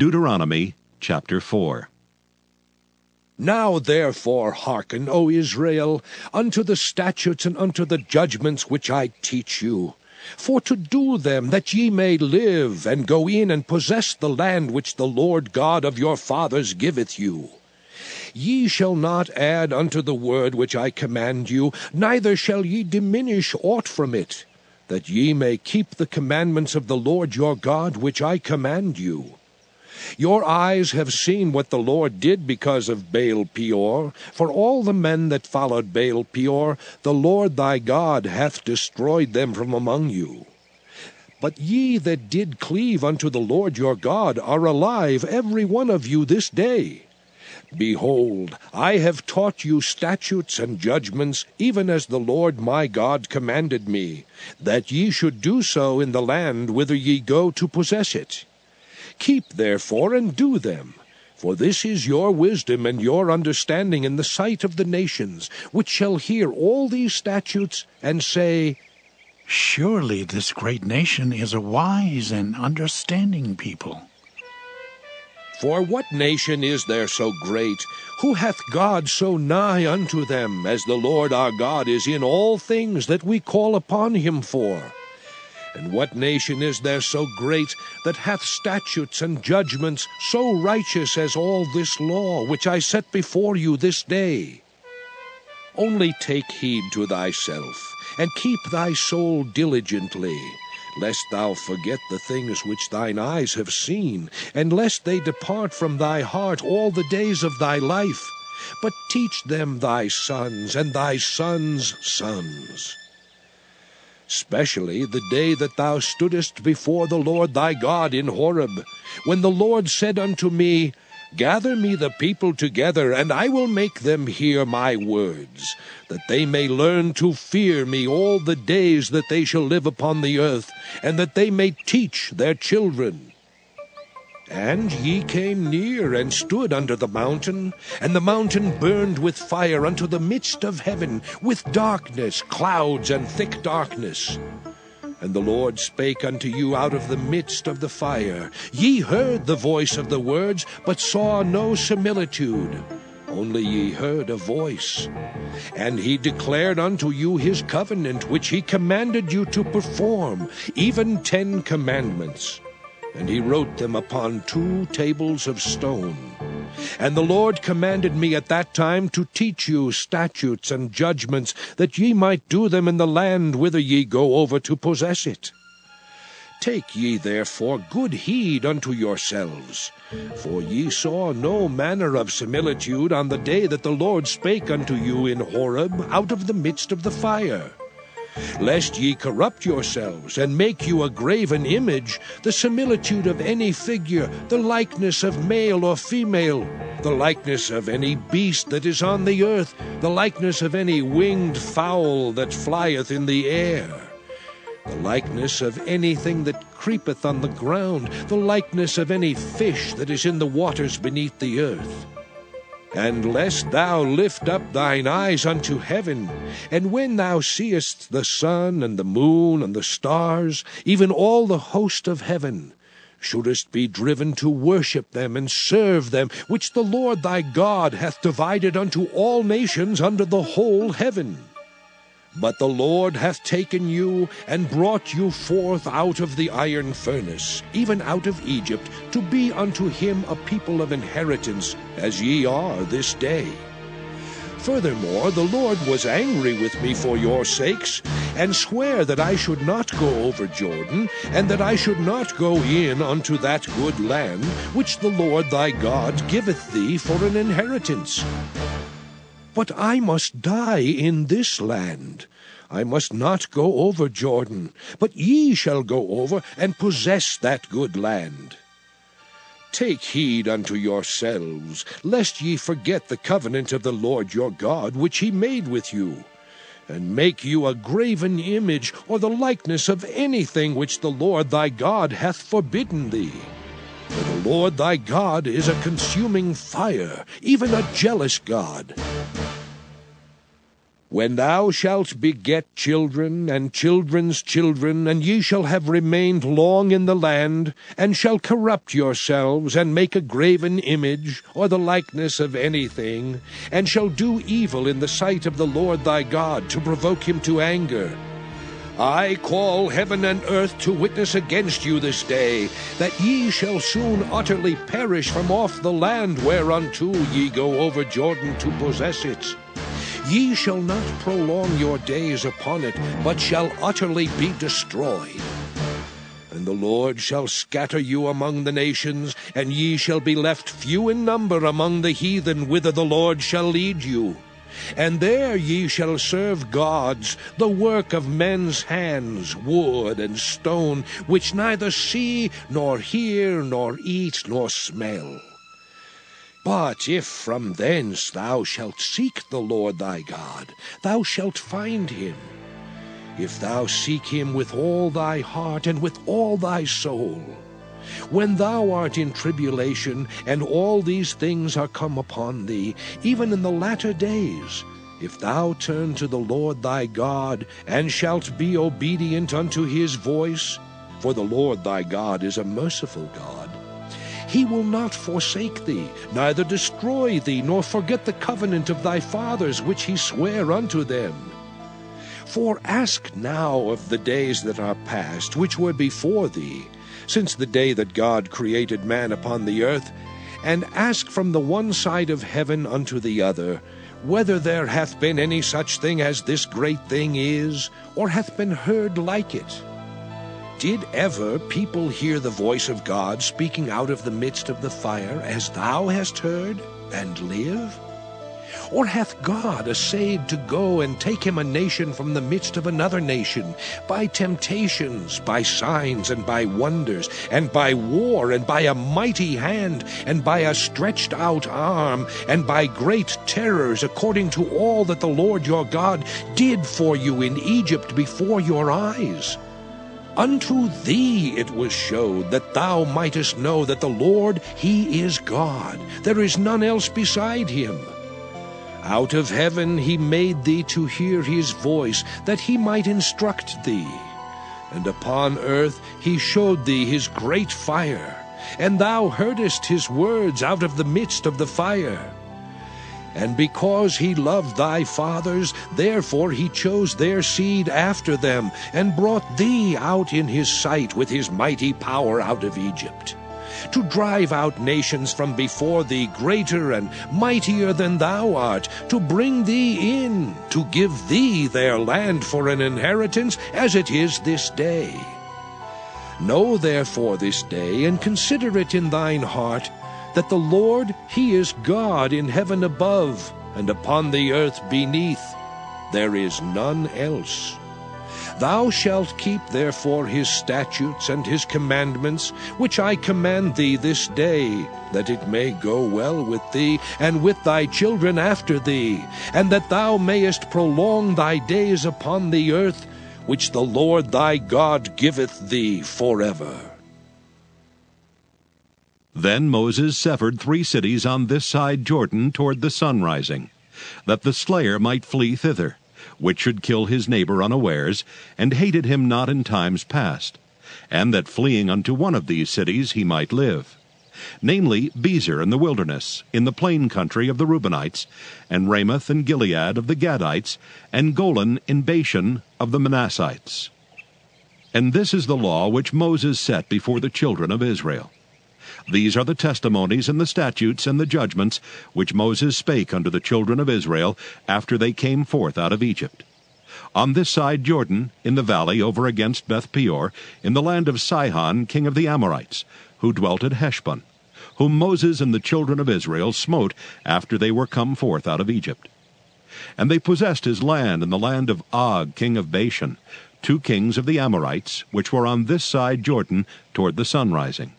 Deuteronomy chapter 4. Now therefore hearken, O Israel, unto the statutes and unto the judgments which I teach you, for to do them, that ye may live, and go in and possess the land which the Lord God of your fathers giveth you. Ye shall not add unto the word which I command you, neither shall ye diminish aught from it, that ye may keep the commandments of the Lord your God which I command you. Your eyes have seen what the Lord did because of Baal Peor. For all the men that followed Baal Peor, the Lord thy God hath destroyed them from among you. But ye that did cleave unto the Lord your God are alive, every one of you this day. Behold, I have taught you statutes and judgments, even as the Lord my God commanded me, that ye should do so in the land whither ye go to possess it. Keep therefore and do them, for this is your wisdom and your understanding in the sight of the nations, which shall hear all these statutes, and say, Surely this great nation is a wise and understanding people. For what nation is there so great? Who hath God so nigh unto them, as the Lord our God is in all things that we call upon him for? And what nation is there so great, that hath statutes and judgments so righteous as all this law, which I set before you this day? Only take heed to thyself, and keep thy soul diligently, lest thou forget the things which thine eyes have seen, and lest they depart from thy heart all the days of thy life. But teach them thy sons, and thy sons' sons. Especially the day that thou stoodest before the Lord thy God in Horeb, when the Lord said unto me, Gather me the people together, and I will make them hear my words, that they may learn to fear me all the days that they shall live upon the earth, and that they may teach their children. And ye came near and stood under the mountain, and the mountain burned with fire unto the midst of heaven, with darkness, clouds, and thick darkness. And the Lord spake unto you out of the midst of the fire. Ye heard the voice of the words, but saw no similitude, only ye heard a voice. And he declared unto you his covenant, which he commanded you to perform, even 10 commandments. And he wrote them upon 2 tables of stone. And the Lord commanded me at that time to teach you statutes and judgments, that ye might do them in the land whither ye go over to possess it. Take ye therefore good heed unto yourselves, for ye saw no manner of similitude on the day that the Lord spake unto you in Horeb out of the midst of the fire. Lest ye corrupt yourselves, and make you a graven image, the similitude of any figure, the likeness of male or female, the likeness of any beast that is on the earth, the likeness of any winged fowl that flieth in the air, the likeness of anything that creepeth on the ground, the likeness of any fish that is in the waters beneath the earth. And lest thou lift up thine eyes unto heaven, and when thou seest the sun and the moon and the stars, even all the host of heaven, shouldest be driven to worship them and serve them, which the Lord thy God hath divided unto all nations under the whole heaven. But the Lord hath taken you, and brought you forth out of the iron furnace, even out of Egypt, to be unto him a people of inheritance, as ye are this day. Furthermore, the Lord was angry with me for your sakes, and sware that I should not go over Jordan, and that I should not go in unto that good land, which the Lord thy God giveth thee for an inheritance. But I must die in this land. I must not go over Jordan, but ye shall go over and possess that good land. Take heed unto yourselves, lest ye forget the covenant of the Lord your God, which he made with you, and make you a graven image, or the likeness of anything which the Lord thy God hath forbidden thee. For the Lord thy God is a consuming fire, even a jealous God. When thou shalt beget children, and children's children, and ye shall have remained long in the land, and shall corrupt yourselves, and make a graven image, or the likeness of anything, and shall do evil in the sight of the Lord thy God, to provoke him to anger, I call heaven and earth to witness against you this day, that ye shall soon utterly perish from off the land whereunto ye go over Jordan to possess it. Ye shall not prolong your days upon it, but shall utterly be destroyed. And the Lord shall scatter you among the nations, and ye shall be left few in number among the heathen whither the Lord shall lead you. And there ye shall serve gods, the work of men's hands, wood and stone, which neither see, nor hear, nor eat, nor smell. But if from thence thou shalt seek the Lord thy God, thou shalt find him. If thou seek him with all thy heart and with all thy soul. When thou art in tribulation, and all these things are come upon thee, even in the latter days, if thou turn to the Lord thy God, and shalt be obedient unto his voice, for the Lord thy God is a merciful God, he will not forsake thee, neither destroy thee, nor forget the covenant of thy fathers which he sware unto them. For ask now of the days that are past, which were before thee, since the day that God created man upon the earth, and ask from the one side of heaven unto the other, whether there hath been any such thing as this great thing is, or hath been heard like it. Did ever people hear the voice of God speaking out of the midst of the fire, as thou hast heard, and live? Or hath God essayed to go and take him a nation from the midst of another nation, by temptations, by signs, and by wonders, and by war, and by a mighty hand, and by a stretched out arm, and by great terrors, according to all that the Lord your God did for you in Egypt before your eyes? Unto thee it was showed, that thou mightest know that the Lord, he is God. There is none else beside him. Out of heaven he made thee to hear his voice, that he might instruct thee. And upon earth he showed thee his great fire, and thou heardest his words out of the midst of the fire. And because he loved thy fathers, therefore he chose their seed after them, and brought thee out in his sight with his mighty power out of Egypt, to drive out nations from before thee greater and mightier than thou art, to bring thee in, to give thee their land for an inheritance, as it is this day. Know therefore this day, and consider it in thine heart, that the Lord, he is God in heaven above, and upon the earth beneath. There is none else. Thou shalt keep therefore his statutes and his commandments, which I command thee this day, that it may go well with thee, and with thy children after thee, and that thou mayest prolong thy days upon the earth, which the Lord thy God giveth thee forever. Then Moses severed 3 cities on this side Jordan toward the sun rising, that the slayer might flee thither, which should kill his neighbor unawares, and hated him not in times past, and that fleeing unto one of these cities he might live, namely Bezer in the wilderness, in the plain country of the Reubenites, and Ramoth and Gilead of the Gadites, and Golan in Bashan of the Manassites. And this is the law which Moses set before the children of Israel. These are the testimonies and the statutes and the judgments which Moses spake unto the children of Israel after they came forth out of Egypt. On this side Jordan, in the valley over against Beth Peor, in the land of Sihon king of the Amorites, who dwelt at Heshbon, whom Moses and the children of Israel smote after they were come forth out of Egypt. And they possessed his land in the land of Og king of Bashan, 2 kings of the Amorites, which were on this side Jordan toward the sun rising,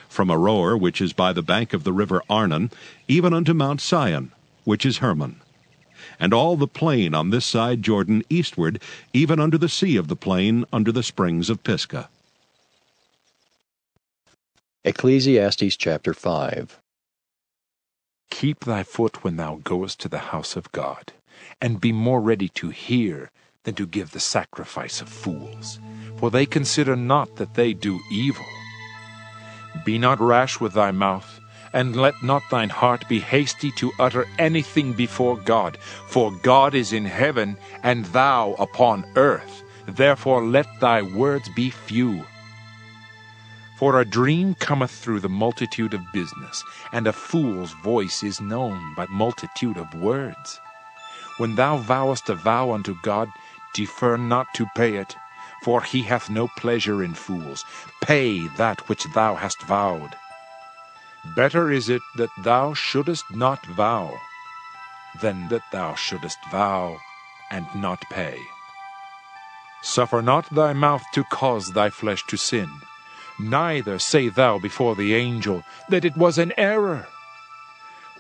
from Aroer, which is by the bank of the river Arnon, even unto Mount Sion, which is Hermon, and all the plain on this side Jordan eastward, even unto the sea of the plain, under the springs of Pisgah. Ecclesiastes chapter 5. Keep thy foot when thou goest to the house of God. and be more ready to hear than to give the sacrifice of fools, for they consider not that they do evil. Be not rash with thy mouth, and let not thine heart be hasty to utter anything before God, for God is in heaven, and thou upon earth. Therefore let thy words be few. For a dream cometh through the multitude of business, and a fool's voice is known by multitude of words. When thou vowest a vow unto God, defer not to pay it, for he hath no pleasure in fools. Pay that which thou hast vowed. Better is it that thou shouldest not vow, than that thou shouldest vow and not pay. Suffer not thy mouth to cause thy flesh to sin, neither say thou before the angel that it was an error.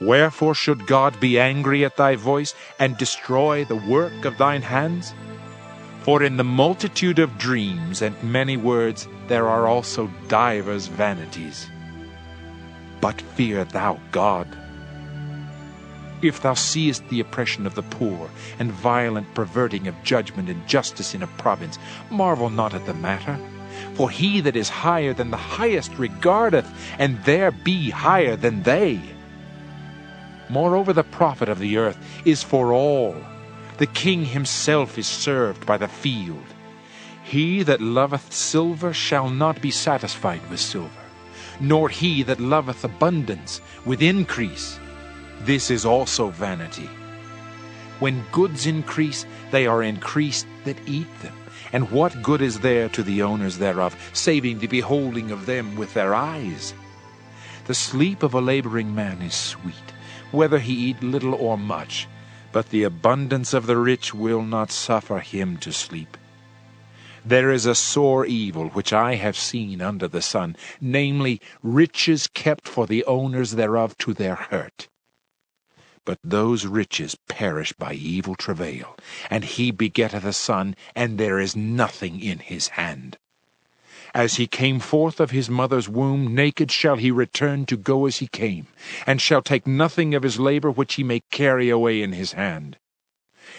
Wherefore should God be angry at thy voice, and destroy the work of thine hands? For in the multitude of dreams and many words there are also divers vanities. But fear thou God. If thou seest the oppression of the poor, and violent perverting of judgment and justice in a province, marvel not at the matter. For he that is higher than the highest regardeth, and there be higher than they. Moreover, the profit of the earth is for all. The king himself is served by the field. He that loveth silver shall not be satisfied with silver, nor he that loveth abundance with increase. This is also vanity. When goods increase, they are increased that eat them. And what good is there to the owners thereof, saving the beholding of them with their eyes? The sleep of a laboring man is sweet, whether he eat little or much, but the abundance of the rich will not suffer him to sleep. There is a sore evil which I have seen under the sun, namely, riches kept for the owners thereof to their hurt. But those riches perish by evil travail, and he begetteth a son, and there is nothing in his hand. As he came forth of his mother's womb, naked shall he return to go as he came, and shall take nothing of his labor which he may carry away in his hand.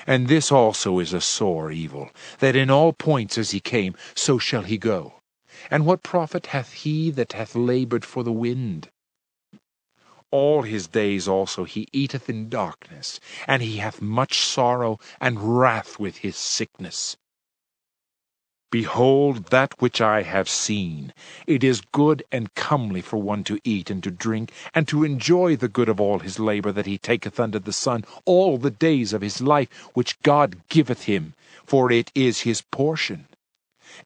And this also is a sore evil, that in all points as he came, so shall he go. And what profit hath he that hath labored for the wind? All his days also he eateth in darkness, and he hath much sorrow and wrath with his sickness. Behold that which I have seen. It is good and comely for one to eat and to drink, and to enjoy the good of all his labor that he taketh under the sun all the days of his life, which God giveth him, for it is his portion.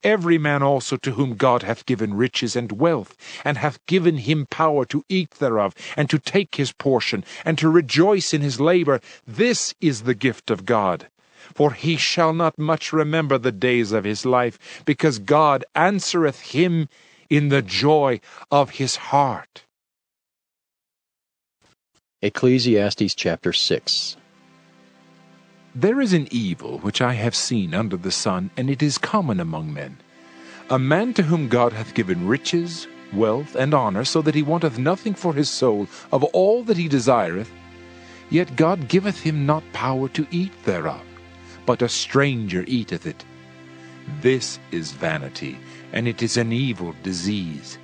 Every man also to whom God hath given riches and wealth, and hath given him power to eat thereof, and to take his portion, and to rejoice in his labor, this is the gift of God. For he shall not much remember the days of his life, because God answereth him in the joy of his heart. Ecclesiastes chapter 6. There is an evil which I have seen under the sun, and it is common among men. A man to whom God hath given riches, wealth, and honor, so that he wanteth nothing for his soul of all that he desireth, yet God giveth him not power to eat thereof, but a stranger eateth it. This is vanity, and it is an evil disease.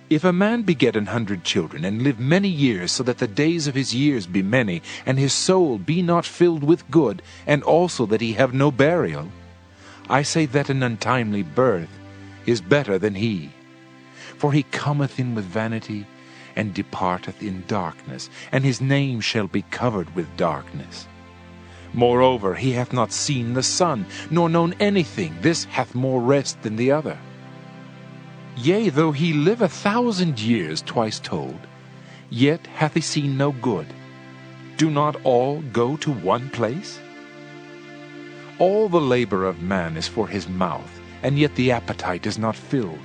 If a man beget 100 children, and live many years, so that the days of his years be many, and his soul be not filled with good, and also that he have no burial, I say that an untimely birth is better than he. For he cometh in with vanity, and departeth in darkness, and his name shall be covered with darkness. Moreover, he hath not seen the sun, nor known anything. This hath more rest than the other. Yea, though he live 1,000 years, twice told, yet hath he seen no good. Do not all go to one place? All the labor of man is for his mouth, and yet the appetite is not filled.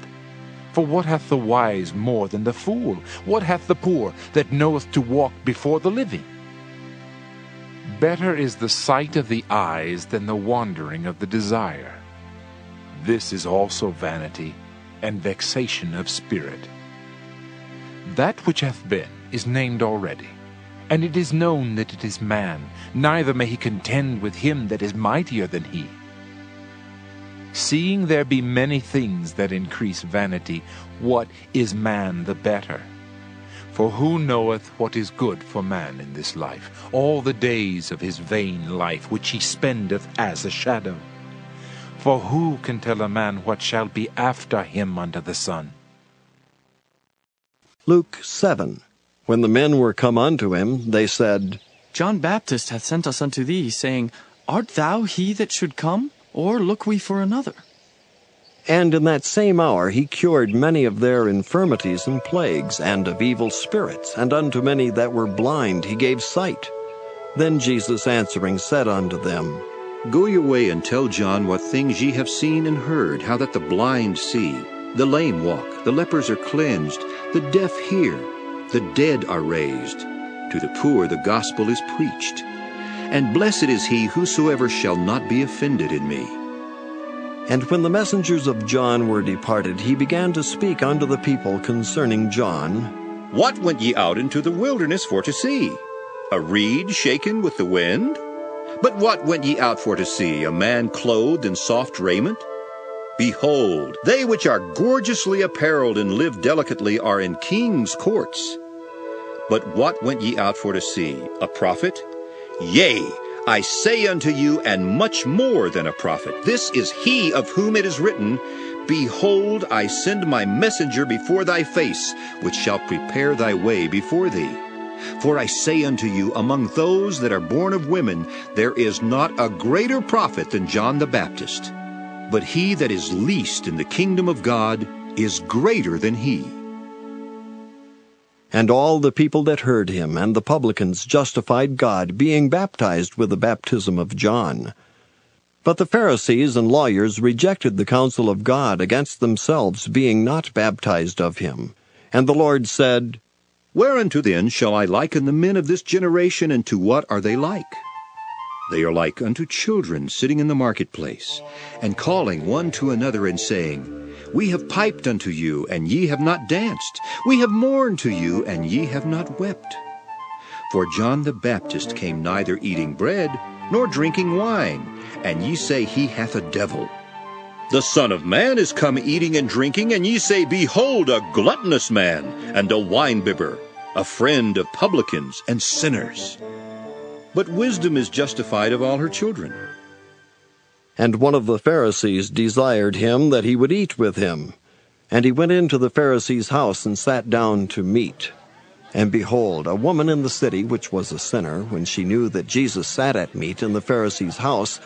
For what hath the wise more than the fool? What hath the poor that knoweth to walk before the living? Better is the sight of the eyes than the wandering of the desire. This is also vanity and vexation of spirit. That which hath been is named already, And it is known that it is man, neither may he contend with him that is mightier than he. Seeing there be many things that increase vanity, what is man the better? For who knoweth what is good for man in this life, all the days of his vain life which he spendeth as a shadow? For who can tell a man what shall be after him under the sun? Luke 7. When the men were come unto him, they said, John Baptist hath sent us unto thee, saying, Art thou he that should come, or look we for another? And in that same hour he cured many of their infirmities and plagues, and of evil spirits, and unto many that were blind he gave sight. Then Jesus answering said unto them, Go your way and tell John what things ye have seen and heard, how that the blind see, the lame walk, the lepers are cleansed, the deaf hear, the dead are raised. To the poor the gospel is preached. And blessed is he whosoever shall not be offended in me. And when the messengers of John were departed, he began to speak unto the people concerning John. What went ye out into the wilderness for to see? A reed shaken with the wind? But what went ye out for to see? A man clothed in soft raiment? Behold, they which are gorgeously apparelled and live delicately are in kings' courts. But what went ye out for to see? A prophet? Yea, I say unto you, and much more than a prophet. This is he of whom it is written, Behold, I send my messenger before thy face, which shall prepare thy way before thee. For I say unto you, among those that are born of women, there is not a greater prophet than John the Baptist. But he that is least in the kingdom of God is greater than he. And all the people that heard him and the publicans justified God, being baptized with the baptism of John. But the Pharisees and lawyers rejected the counsel of God against themselves, being not baptized of him. And the Lord said, Whereunto then shall I liken the men of this generation, and to what are they like? They are like unto children sitting in the marketplace, and calling one to another, and saying, We have piped unto you, and ye have not danced. We have mourned to you, and ye have not wept. For John the Baptist came neither eating bread, nor drinking wine, and ye say he hath a devil. The Son of Man is come eating and drinking, and ye say, Behold, a gluttonous man, and a winebibber, a friend of publicans and sinners. But wisdom is justified of all her children. And one of the Pharisees desired him that he would eat with him. And he went into the Pharisee's house, and sat down to meat. And behold, a woman in the city, which was a sinner, when she knew that Jesus sat at meat in the Pharisee's house,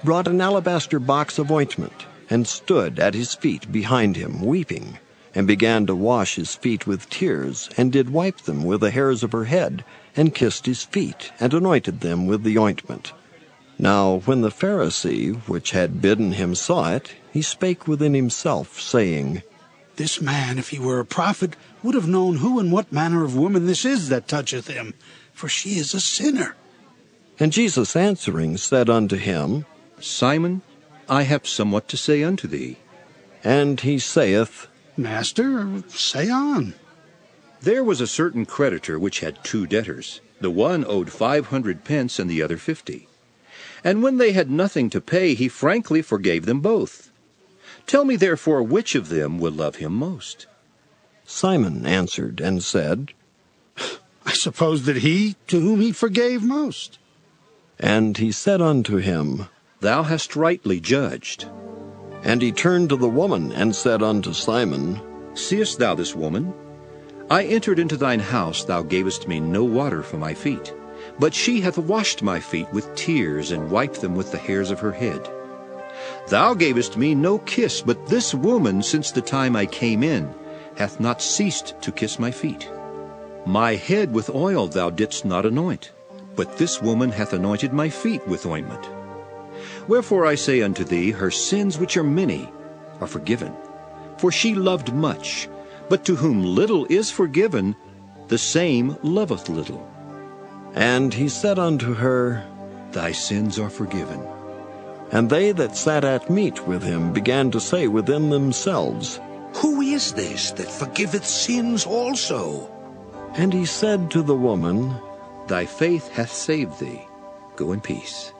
brought an alabaster box of ointment, and stood at his feet behind him, weeping, and began to wash his feet with tears, and did wipe them with the hairs of her head, and kissed his feet, and anointed them with the ointment. Now when the Pharisee, which had bidden him, saw it, he spake within himself, saying, This man, if he were a prophet, would have known who and what manner of woman this is that toucheth him, for she is a sinner. And Jesus answering said unto him, Simon, I have somewhat to say unto thee. And he saith, Master, say on. There was a certain creditor which had 2 debtors. The one owed 500 pence, and the other 50. And when they had nothing to pay, he frankly forgave them both. Tell me therefore, which of them will love him most? Simon answered and said, I suppose that he to whom he forgave most. And he said unto him, Thou hast rightly judged. And he turned to the woman, and said unto Simon, Seest thou this woman? I entered into thine house, thou gavest me no water for my feet, but she hath washed my feet with tears, and wiped them with the hairs of her head. Thou gavest me no kiss, but this woman, since the time I came in, hath not ceased to kiss my feet. My head with oil thou didst not anoint, but this woman hath anointed my feet with ointment. Wherefore I say unto thee, her sins which are many are forgiven, for she loved much. But to whom little is forgiven, the same loveth little. And he said unto her, Thy sins are forgiven. And they that sat at meat with him began to say within themselves, Who is this that forgiveth sins also? And he said to the woman, Thy faith hath saved thee. Go in peace.